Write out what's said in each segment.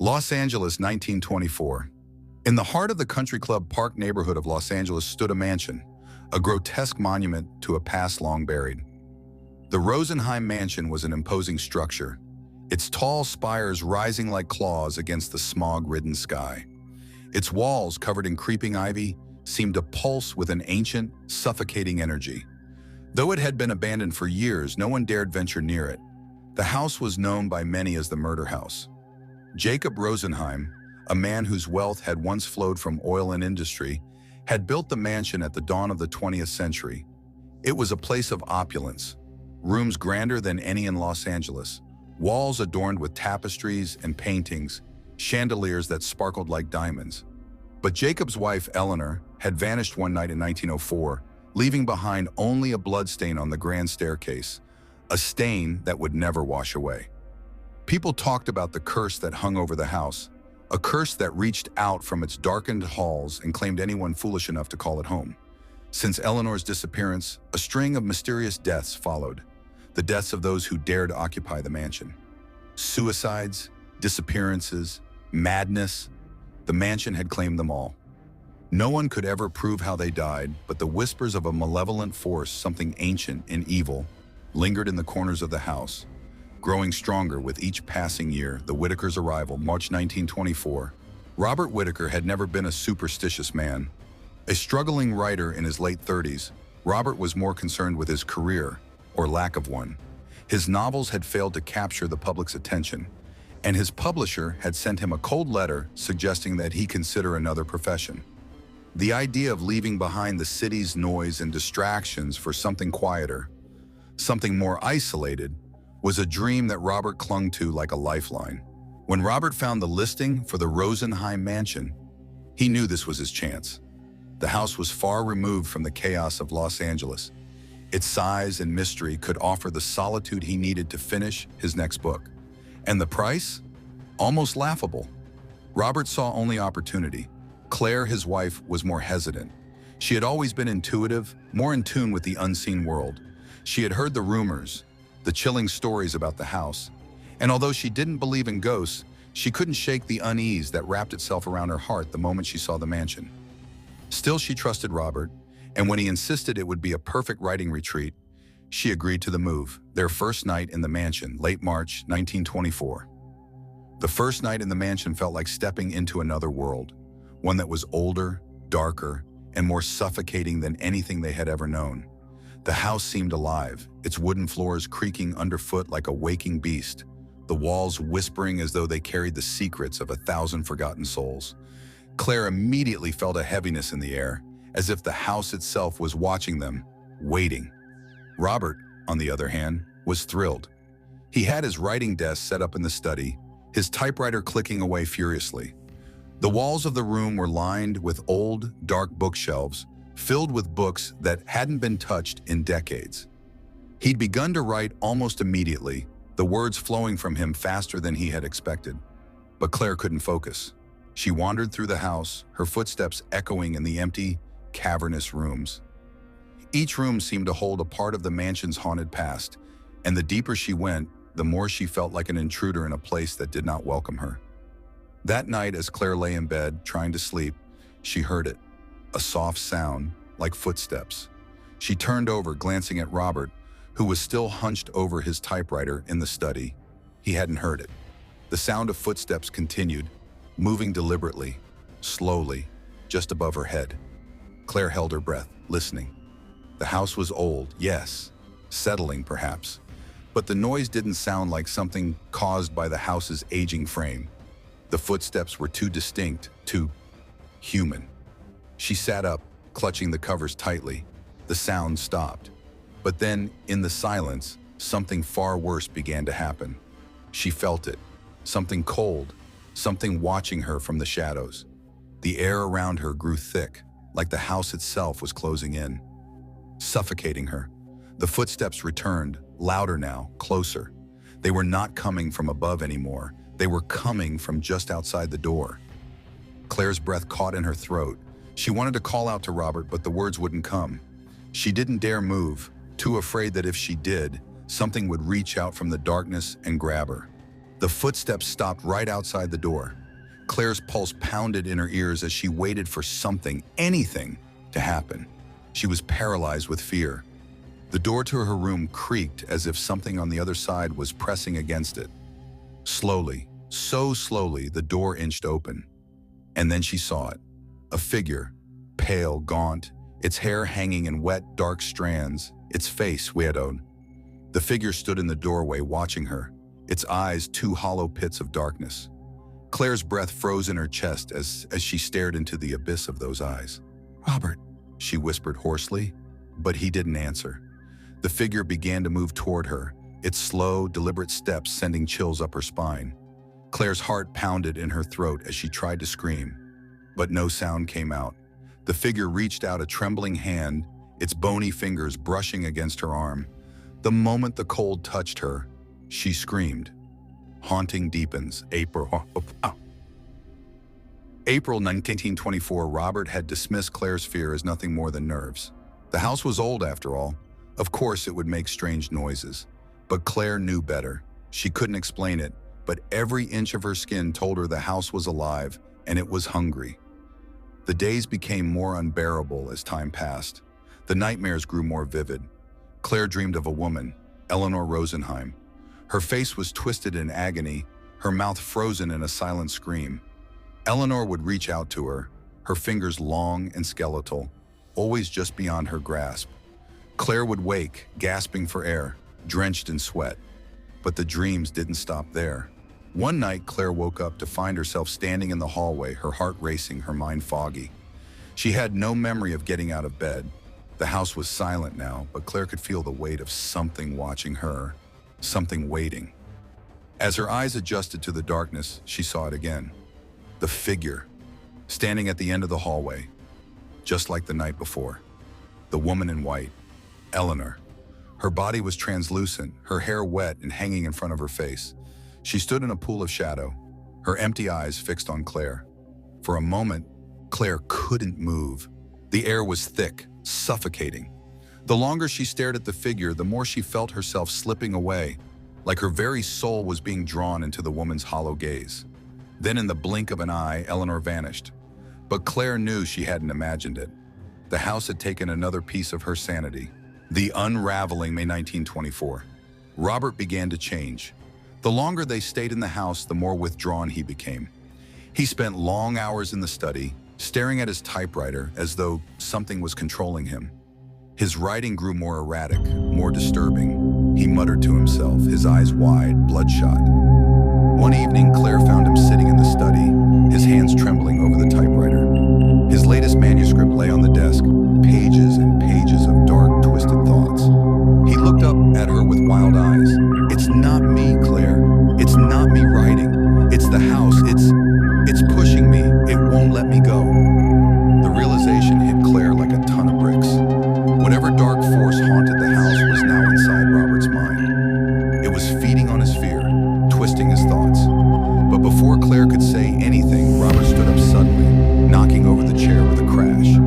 Los Angeles, 1924. In the heart of the Country Club Park neighborhood of Los Angeles stood a mansion, a grotesque monument to a past long buried. The Rosenheim Mansion was an imposing structure, its tall spires rising like claws against the smog-ridden sky. Its walls, covered in creeping ivy, seemed to pulse with an ancient, suffocating energy. Though it had been abandoned for years, no one dared venture near it. The house was known by many as the murder house. Jacob Rosenheim, a man whose wealth had once flowed from oil and industry, had built the mansion at the dawn of the 20th century. It was a place of opulence, rooms grander than any in Los Angeles, walls adorned with tapestries and paintings, chandeliers that sparkled like diamonds. But Jacob's wife, Eleanor, had vanished one night in 1904, leaving behind only a bloodstain on the grand staircase, a stain that would never wash away. People talked about the curse that hung over the house, a curse that reached out from its darkened halls and claimed anyone foolish enough to call it home. Since Eleanor's disappearance, a string of mysterious deaths followed, the deaths of those who dared occupy the mansion. Suicides, disappearances, madness, the mansion had claimed them all. No one could ever prove how they died, but the whispers of a malevolent force, something ancient and evil, lingered in the corners of the house, growing stronger with each passing year. The Whitakers' arrival, March 1924. Robert Whitaker had never been a superstitious man. A struggling writer in his late 30s, Robert was more concerned with his career, or lack of one. His novels had failed to capture the public's attention, and his publisher had sent him a cold letter suggesting that he consider another profession. The idea of leaving behind the city's noise and distractions for something quieter, something more isolated, was a dream that Robert clung to like a lifeline. When Robert found the listing for the Rosenheim Mansion, he knew this was his chance. The house was far removed from the chaos of Los Angeles. Its size and mystery could offer the solitude he needed to finish his next book. And the price? Almost laughable. Robert saw only opportunity. Claire, his wife, was more hesitant. She had always been intuitive, more in tune with the unseen world. She had heard the rumors, the chilling stories about the house, and although she didn't believe in ghosts, she couldn't shake the unease that wrapped itself around her heart the moment she saw the mansion. Still, she trusted Robert, and when he insisted it would be a perfect writing retreat, she agreed to the move. Their first night in the mansion, late March 1924. The first night in the mansion felt like stepping into another world, one that was older, darker, and more suffocating than anything they had ever known. The house seemed alive, its wooden floors creaking underfoot like a waking beast, the walls whispering as though they carried the secrets of 1,000 forgotten souls. Claire immediately felt a heaviness in the air, as if the house itself was watching them, waiting. Robert, on the other hand, was thrilled. He had his writing desk set up in the study, his typewriter clicking away furiously. The walls of the room were lined with old, dark bookshelves, filled with books that hadn't been touched in decades. He'd begun to write almost immediately, the words flowing from him faster than he had expected. But Claire couldn't focus. She wandered through the house, her footsteps echoing in the empty, cavernous rooms. Each room seemed to hold a part of the mansion's haunted past, and the deeper she went, the more she felt like an intruder in a place that did not welcome her. That night, as Claire lay in bed, trying to sleep, she heard it. A soft sound, like footsteps. She turned over, glancing at Robert, who was still hunched over his typewriter in the study. He hadn't heard it. The sound of footsteps continued, moving deliberately, slowly, just above her head. Claire held her breath, listening. The house was old, yes, settling perhaps, but the noise didn't sound like something caused by the house's aging frame. The footsteps were too distinct, too human. She sat up, clutching the covers tightly. The sound stopped. But then, in the silence, something far worse began to happen. She felt it. Something cold, something watching her from the shadows. The air around her grew thick, like the house itself was closing in, suffocating her. The footsteps returned, louder now, closer. They were not coming from above anymore. They were coming from just outside the door. Claire's breath caught in her throat. She wanted to call out to Robert, but the words wouldn't come. She didn't dare move, too afraid that if she did, something would reach out from the darkness and grab her. The footsteps stopped right outside the door. Claire's pulse pounded in her ears as she waited for something, anything, to happen. She was paralyzed with fear. The door to her room creaked as if something on the other side was pressing against it. Slowly, so slowly, the door inched open. And then she saw it. A figure, pale, gaunt, its hair hanging in wet, dark strands, its face widowed. The figure stood in the doorway watching her, its eyes two hollow pits of darkness. Claire's breath froze in her chest as she stared into the abyss of those eyes. "Robert," she whispered hoarsely, but he didn't answer. The figure began to move toward her, its slow, deliberate steps sending chills up her spine. Claire's heart pounded in her throat as she tried to scream, but no sound came out. The figure reached out a trembling hand, its bony fingers brushing against her arm. The moment the cold touched her, she screamed. Haunting deepens. April 1924, Robert had dismissed Claire's fear as nothing more than nerves. The house was old after all. Of course it would make strange noises. But Claire knew better. She couldn't explain it, but every inch of her skin told her the house was alive and it was hungry. The days became more unbearable as time passed. The nightmares grew more vivid. Claire dreamed of a woman, Eleanor Rosenheim. Her face was twisted in agony, her mouth frozen in a silent scream. Eleanor would reach out to her, her fingers long and skeletal, always just beyond her grasp. Claire would wake, gasping for air, drenched in sweat. But the dreams didn't stop there. One night, Claire woke up to find herself standing in the hallway, her heart racing, her mind foggy. She had no memory of getting out of bed. The house was silent now, but Claire could feel the weight of something watching her, something waiting. As her eyes adjusted to the darkness, she saw it again. The figure, standing at the end of the hallway, just like the night before. The woman in white, Eleanor. Her body was translucent, her hair wet and hanging in front of her face. She stood in a pool of shadow, her empty eyes fixed on Claire. For a moment, Claire couldn't move. The air was thick, suffocating. The longer she stared at the figure, the more she felt herself slipping away, like her very soul was being drawn into the woman's hollow gaze. Then in the blink of an eye, Eleanor vanished. But Claire knew she hadn't imagined it. The house had taken another piece of her sanity. The unraveling. May 1924. Robert began to change. The longer they stayed in the house, the more withdrawn he became. He spent long hours in the study, staring at his typewriter as though something was controlling him. His writing grew more erratic, more disturbing. He muttered to himself, his eyes wide, bloodshot. One evening, Claire found him sitting in the study, his hands trembling over the typewriter. His latest manuscript lay on the desk, pages and pages of dark, twisted thoughts. He looked up at her with wild eyes. "It's not me, Claire. It's not me writing. It's the house. It's pushing me. It won't let me go." The realization hit Claire like a ton of bricks. Whatever dark force haunted the house was now inside Robert's mind. It was feeding on his fear, twisting his thoughts. But before Claire could say anything, Robert stood up suddenly, knocking over the chair with a crash.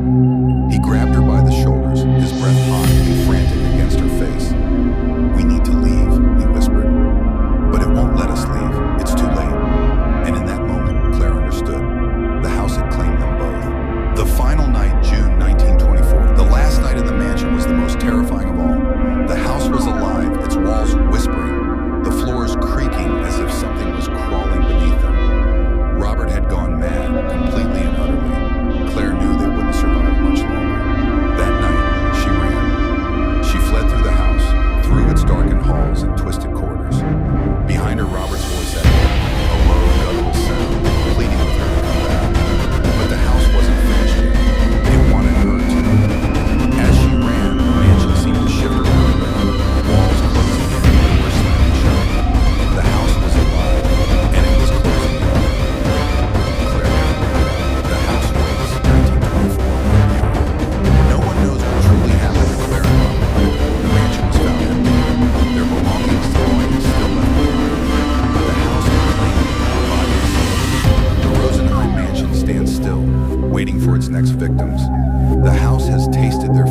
He grabbed her by the shoulders, his breath hot and frantic against her face. "We need to leave," he whispered. "But it won't let us leave. It's too late." And in that moment, Claire understood. The house had claimed them both. The final night, June 1924, the last night in the mansion, was the most terrifying of all. The house was alive, its walls whispering, the floors creaking as if something was crawling beneath them. Robert had gone mad, completely and utterly. Claire knew they wouldn't survive much longer. That night, she ran. She fled through the house, through its darkened halls and twisted corridors. Behind her, Robert's voice echoed, a low, guttural sound, pleading with her to come back. But the house wasn't finished yet. It wanted her to. As she ran, the mansion seemed to shiver around her. Walls closing in, doors slamming shut. The house was alive, and it was closing in. Claire, the house waits, 1924. No one knows what truly happened to Claire and Robert. The mansion was found empty. Their belongings, the coins, still left behind. But the house had claimed her body and soul. The Rosenheim Mansion stands still, waiting for its next victims. The house has tasted their